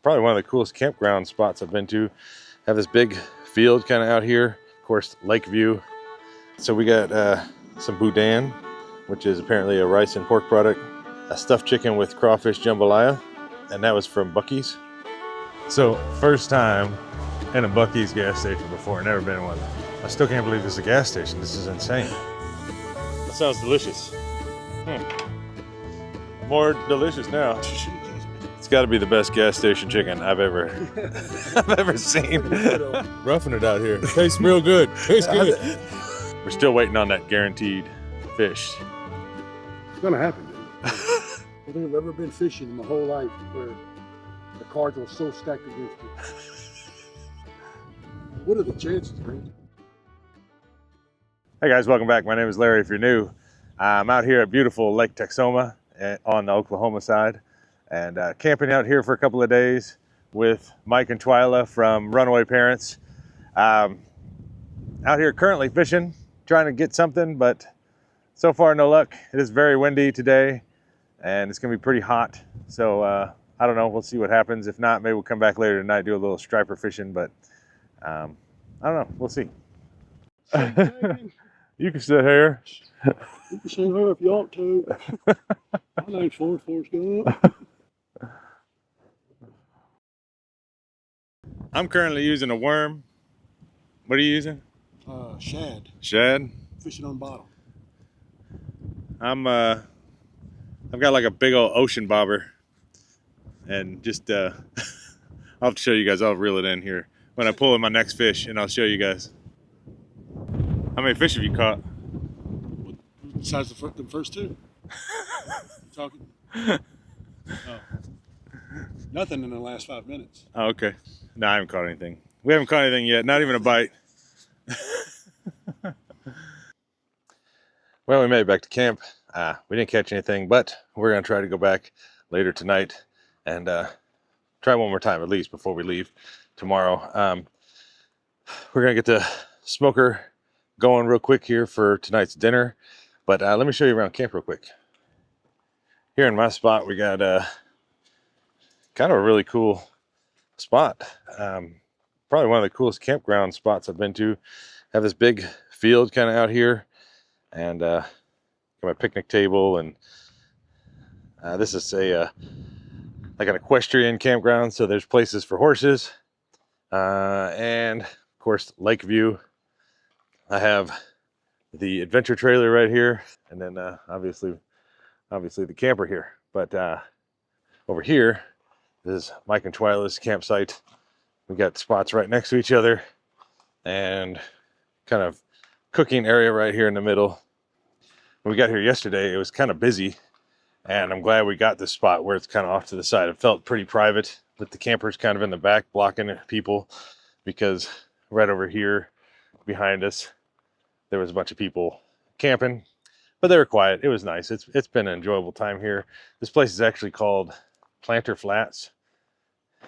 probably one of the coolest campground spots I've been to. Have this big field kind of out here, of course, lake view. So we got some boudin, which is apparently a rice and pork product, a stuffed chicken with crawfish jambalaya, and that was from Buc-ee's. So first time in a Buc-ee's gas station before, never been in one. I still can't believe this is a gas station. This is insane. That sounds delicious. More delicious now. It's got to be the best gas station chicken I've ever seen. Roughing it out here. Tastes real good. Tastes good. We're still waiting on that guaranteed fish. It's gonna happen, dude. I don't think I've ever been fishing in my whole life where the cards are so stacked against you. What are the chances, man? Hey guys, welcome back. My name is Larry if you're new. I'm out here at beautiful Lake Texoma on the Oklahoma side, and camping out here for a couple of days with Mike and Twyla from Runaway Parents. Out here currently fishing, trying to get something, but so far no luck. It is very windy today and it's gonna be pretty hot. So I don't know, we'll see what happens. If not, maybe we'll come back later tonight, do a little striper fishing, but I don't know, we'll see. You can sit here. You can sit here if you want to. My name's Forrest Gump. I'm currently using a worm. What are you using? Shad. Shad? Fishing on bottom. I've got like a big old ocean bobber, and just I'll have to show you guys. I'll reel it in here when I pull in my next fish, and I'll show you guys. How many fish have you caught? Besides the first two. You talking? Oh. Nothing in the last 5 minutes. Oh, okay. No, I haven't caught anything. We haven't caught anything yet. Not even a bite. Well, we made it back to camp. We didn't catch anything, but we're going to try to go back later tonight and try one more time at least before we leave tomorrow. We're going to get the smoker going real quick here for tonight's dinner, but let me show you around camp real quick. Here in my spot, we got kind of a really cool spot. Probably one of the coolest campground spots I've been to. Have this big field kind of out here, and got my picnic table, and this is a like an equestrian campground, so there's places for horses, and of course lake view. I have the adventure trailer right here, and then obviously the camper here. But over here is Mike and Twyla's campsite. We got spots right next to each other, and kind of cooking area right here in the middle. When we got here yesterday, it was kind of busy, and I'm glad we got this spot where it's kind of off to the side. It felt pretty private with the campers kind of in the back blocking people, because right over here behind us there was a bunch of people camping, but they were quiet. It was nice. It's been an enjoyable time here. This place is actually called Platter Flats,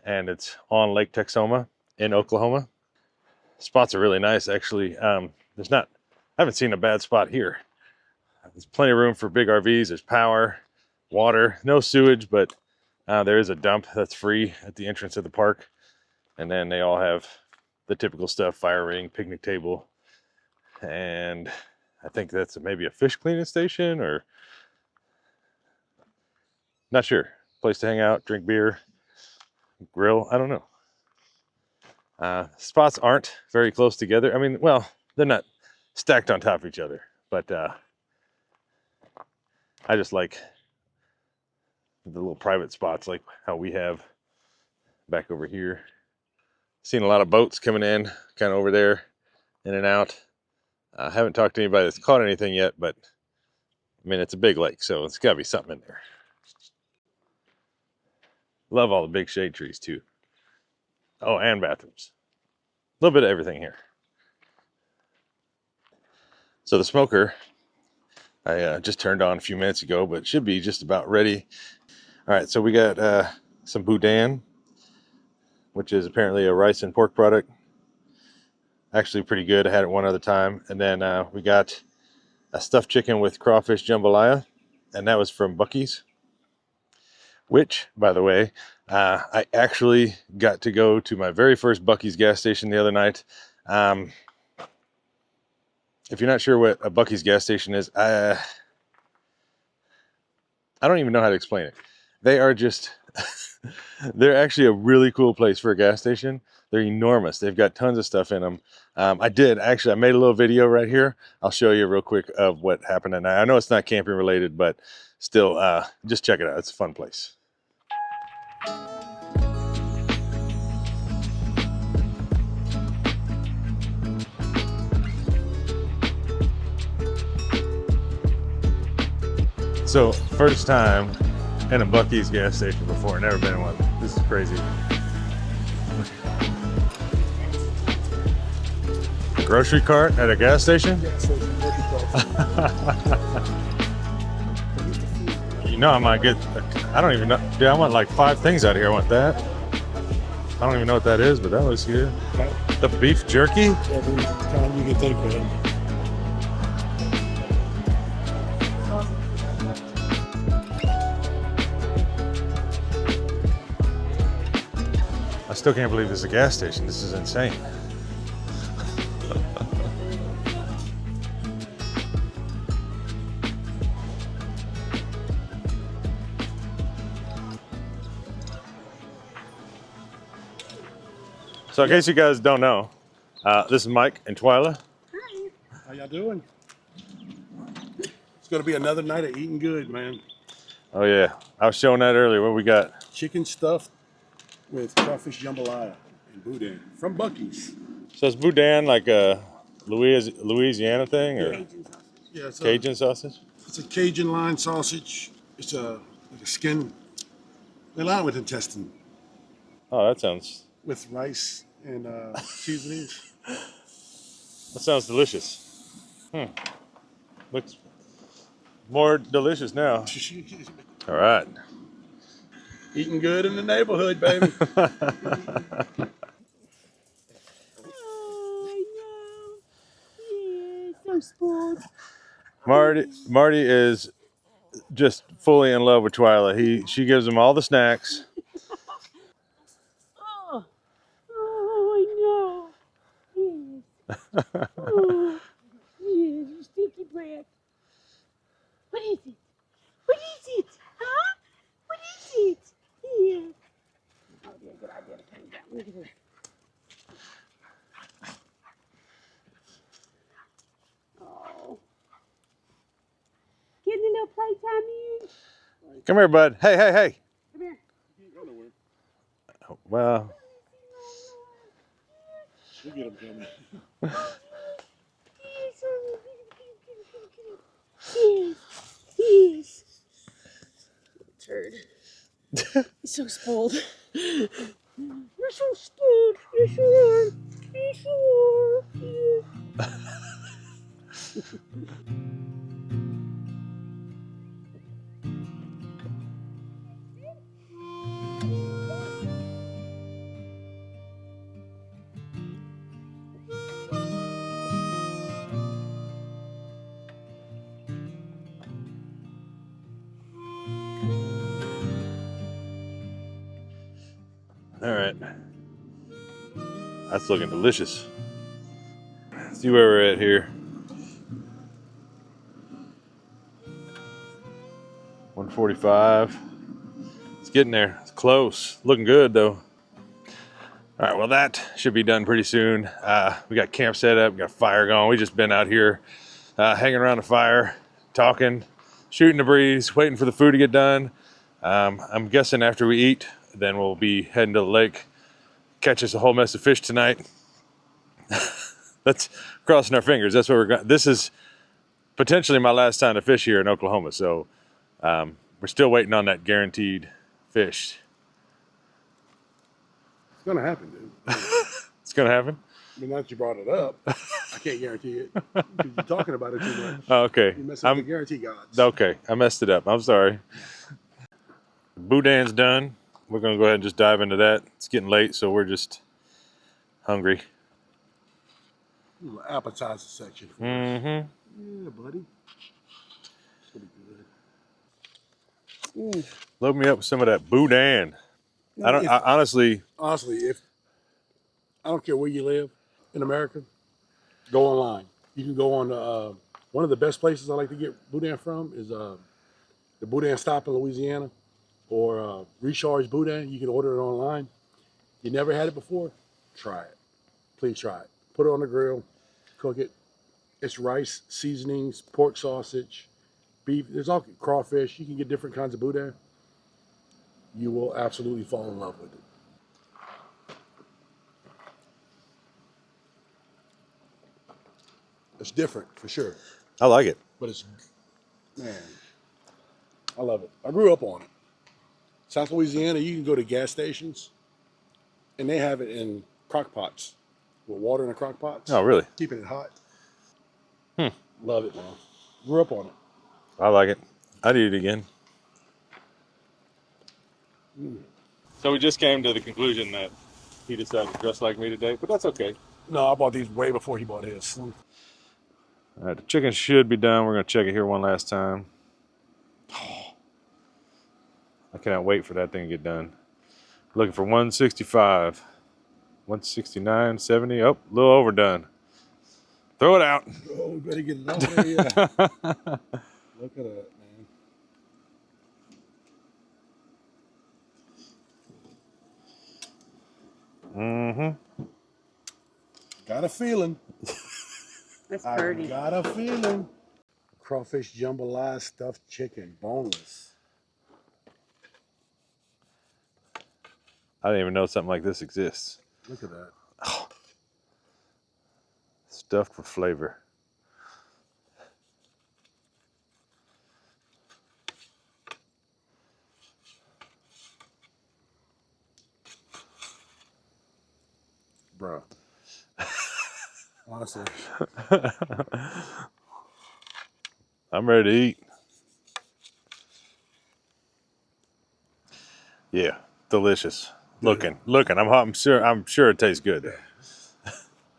and it's on Lake Texoma in Oklahoma. Spots are really nice, actually. I haven't seen a bad spot here. There's plenty of room for big RVs. There's power, water, no sewage, but there is a dump that's free at the entrance of the park. And then they all have the typical stuff: fire ring, picnic table, and I think that's maybe a fish cleaning station, or not sure. Place to hang out, drink beer, grill. I don't know. Spots aren't very close together. I mean, well, they're not stacked on top of each other, but I just like the little private spots like how we have back over here. Seen a lot of boats coming in, kind of over there, in and out. I haven't talked to anybody that's caught anything yet, but I mean, it's a big lake, so it's got to be something in there. Love all the big shade trees too. Oh, and bathrooms. A little bit of everything here. So the smoker, I just turned on a few minutes ago, but it should be just about ready. All right, so we got some boudin, which is apparently a rice and pork product. Actually pretty good. I had it one other time. And then we got a stuffed chicken with crawfish jambalaya, and that was from Buc-ee's. Which, by the way, I actually got to go to my very first Buc-ee's gas station the other night. If you're not sure what a Buc-ee's gas station is, I don't even know how to explain it. They are just, they're actually a really cool place for a gas station. They're enormous. They've got tons of stuff in them. I made a little video right here. I'll show you real quick of what happened tonight. I know it's not camping related, but still, just check it out. It's a fun place. So, first time in a Buc-ee's gas station before. Never been in one. This is crazy. A grocery cart at a gas station? You know, I might get, I don't even know. Dude, I want like 5 things out here. I want that. I don't even know what that is, but that looks good. The beef jerky? Every time you can think of it. I still can't believe this is a gas station. This is insane. So in case you guys don't know, this is Mike and Twyla. Hi. How y'all doing? It's gonna be another night of eating good, man. Oh yeah, I was showing that earlier. What we got? Chicken stuffed with crawfish jambalaya and boudin from Buc-ee's. So is boudin like a Louisiana thing or Yeah, Cajun sausage? It's a Cajun line sausage. It's like a skin. They line with intestine Oh, that sounds rice and seasonings. delicious. Looks more delicious now. All right. Eating good in the neighborhood, baby. So spoiled. Marty is just fully in love with Twyla. She gives him all the snacks. Oh, I know. Yes. Oh, yes, you stinky breath. What is it? What is it? Huh? What is it? Yeah. Oh, yeah, good idea to come down. Look at this. Oh. Getting a little playtime in? Come here, bud. Hey, hey, hey. Come here. Well, We'll get him coming. Yes, yes. Turd. You're so spoiled. You're so spoiled. Yes, you are. Yes, you are. Yes. all right. That's looking delicious. See where we're at here. 145. It's getting there. It's close. Looking good though. All right, well that should be done pretty soon. We got camp set up, we got fire going. We just been out here hanging around the fire, talking, shooting the breeze, waiting for the food to get done. I'm guessing after we eat, then we'll be heading to the lake, catch us a whole mess of fish tonight. That's crossing our fingers. That's what we're going. This is potentially my last time to fish here in Oklahoma, so we're still waiting on that guaranteed fish. It's gonna happen, dude. It's gonna happen. I mean, now that you brought it up, I can't guarantee it. 'Cause you're talking about it too much. Oh, okay. You mess up the guarantee gods. Okay, I messed it up. I'm sorry. Boudin's done. We're gonna go ahead and just dive into that. It's getting late, so we're just hungry. Little appetizer section. For us. Mm-hmm. Yeah, buddy. It's gonna be good. Load me up with some of that boudin. Honestly, Honestly, if I don't care where you live in America, go online. You can go on one of the best places I like to get boudin from is the Boudin Stop in Louisiana or Recharge Boudin. You can order it online. You never had it before? Try it. Please try it. Put it on the grill, cook it. It's rice, seasonings, pork sausage, beef. There's all crawfish. You can get different kinds of boudin. You will absolutely fall in love with it. It's different for sure, I like it. but it's, man, I love it. I grew up on it. South Louisiana, you can go to gas stations and they have it in crock pots with water in the crock pots. Oh, really? Keeping it hot. Hmm. Love it, man. Grew up on it. I like it. I'd eat it again. So we just came to the conclusion that he decided to dress like me today, but that's okay. No, I bought these way before he bought his. All right, the chicken should be done. We're going to check it here one last time. I cannot wait for that thing to get done. Looking for 165, 169, 70. Oh, a little overdone. Throw it out. Oh, we better get it out there, yeah. Look at that, man. Mm-hmm. Got a feeling. That's I pretty. got a feeling. Crawfish jambalaya stuffed chicken, boneless. I didn't even know something like this exists. Look at that. Oh. Stuffed for flavor. Bro. Honestly. I'm ready to eat. Yeah, delicious. Looking. I'm sure it tastes good.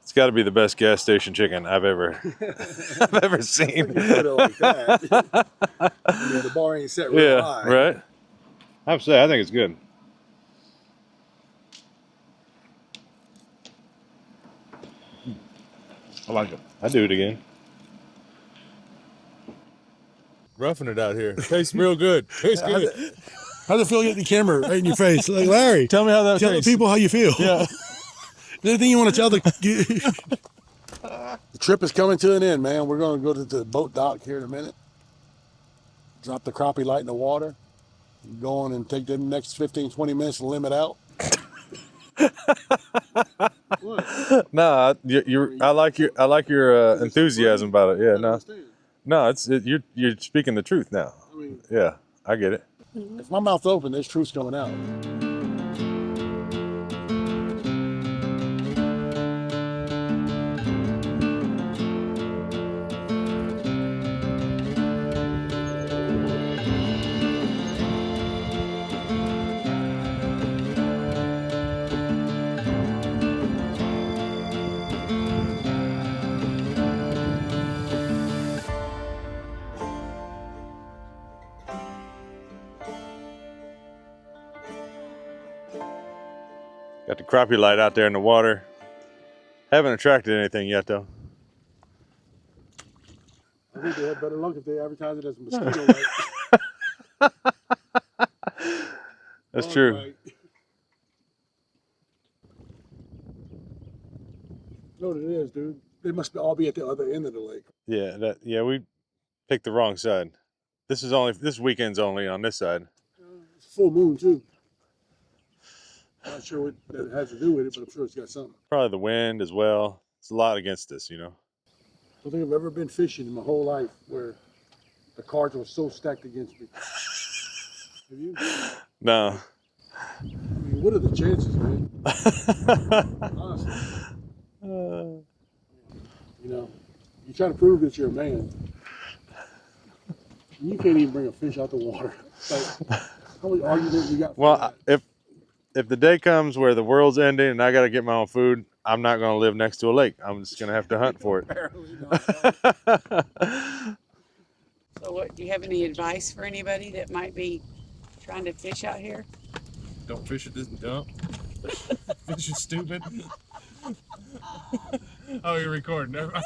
It's got to be the best gas station chicken I've ever seen. You put it like that. Yeah, the bar ain't set real high. Right. I think it's good. I like it. I do it again. Roughing it out here. Tastes real good. Tastes good. How's it feel getting the camera right in your face? Like, Larry, Tell me how that tell the tastes. people how you feel. Yeah. Is there anything you want to tell the trip is coming to an end, man. We're going to go to the boat dock here in a minute. Drop the crappie light in the water. Go on and take the next 15, 20 minutes to limit out. What? No, I like your enthusiasm about it. Yeah, no, you're speaking the truth now. I mean, Yeah, I get it. if my mouth's open, there's truth's coming out. Got the crappie light out there in the water. Haven't attracted anything yet, though. I think they have better luck if they advertise it as a mosquito light. That's true. Right. You know what it is, dude? They must all be at the other end of the lake. Yeah, we picked the wrong side. This weekend's only on this side. It's full moon, too. Not sure what that has to do with it, but I'm sure it's got something. Probably the wind as well. It's a lot against us, you know. I don't think I've ever been fishing in my whole life where the cards were so stacked against me. Have you? No. I mean, what are the chances, man? Honestly. You know, you try to prove that you're a man. You can't even bring a fish out the water. Like, how much argument you got? Well, if the day comes where the world's ending and I got to get my own food, I'm not going to live next to a lake. I'm just going to have to hunt for it. So, what do you have any advice for anybody that might be trying to fish out here? Don't fish at this dump. Fish is stupid. Oh, you're recording. Never mind.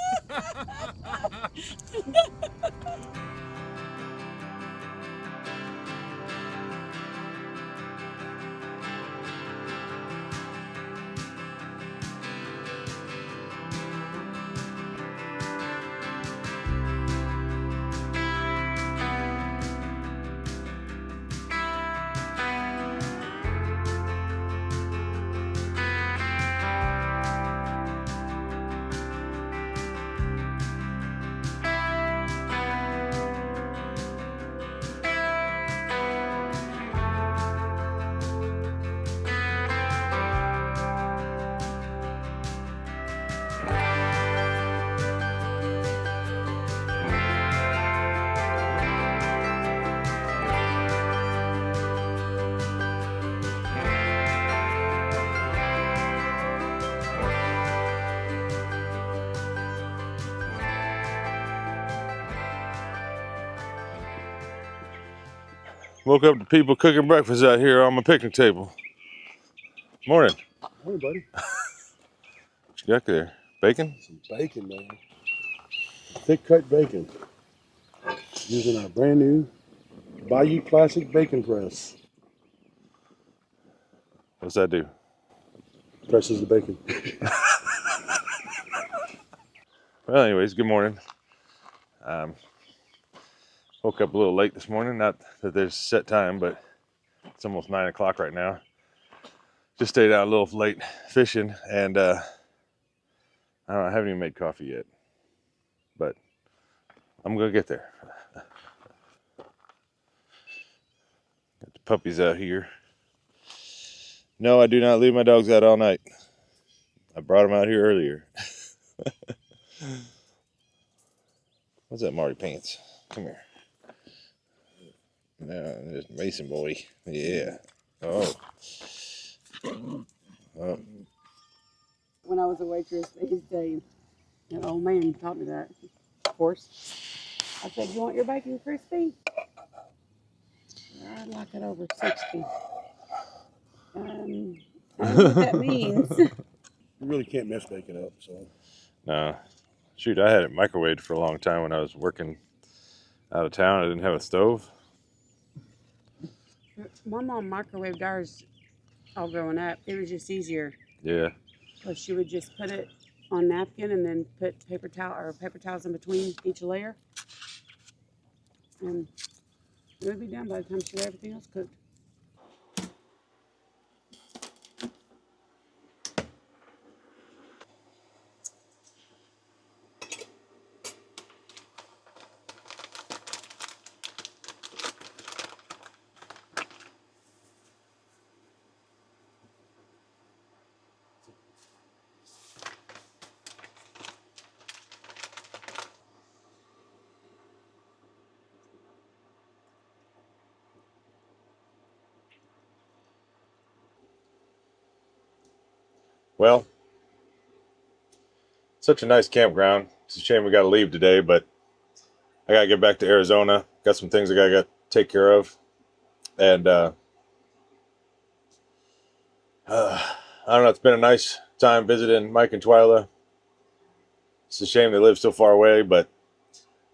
Woke up to people cooking breakfast out here on my picnic table. Morning. Morning, buddy. What you got there? Bacon? Some bacon, man. Thick cut bacon. Using our brand new Bayou Classic bacon press. What's that do? Presses the bacon. Well, anyways, good morning. Woke up a little late this morning. Not that there's a set time, but it's almost 9 o'clock right now. Just stayed out a little late fishing, and I don't know, I haven't even made coffee yet, but I'm gonna get there. Got the puppies out here. No, I do not leave my dogs out all night. I brought them out here earlier. What's that, Marty Pants? Come here. No, there's Mason boy. Yeah. Oh. Oh. When I was a waitress, they used to, an old man taught me that, of course. I said, "You want your bacon crispy?" "I'd like it over 60. I don't know what that means. You really can't mess bacon up, so. No. Shoot, I had it microwaved for a long time when I was working out of town. I didn't have a stove. My mom microwaved ours all growing up. It was just easier. Yeah. So she would just put it on a napkin and then put paper towels in between each layer. And it would be done by the time she had everything else cooked. Well, such a nice campground. It's a shame we got to leave today, but I got to get back to Arizona. Got some things I got to take care of. And I don't know, it's been a nice time visiting Mike and Twyla. It's a shame they live so far away, but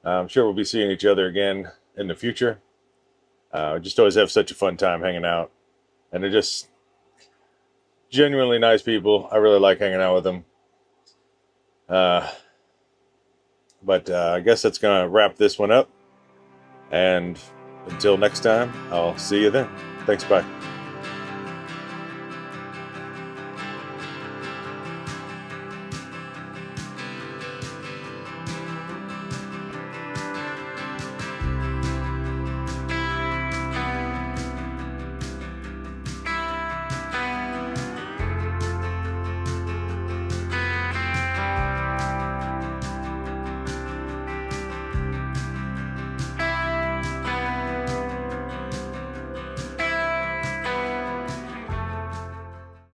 I'm sure we'll be seeing each other again in the future. Just always have such a fun time hanging out. And they're just genuinely nice people. I really like hanging out with them. But I guess that's going to wrap this one up. And until next time, I'll see you then. Thanks, bye.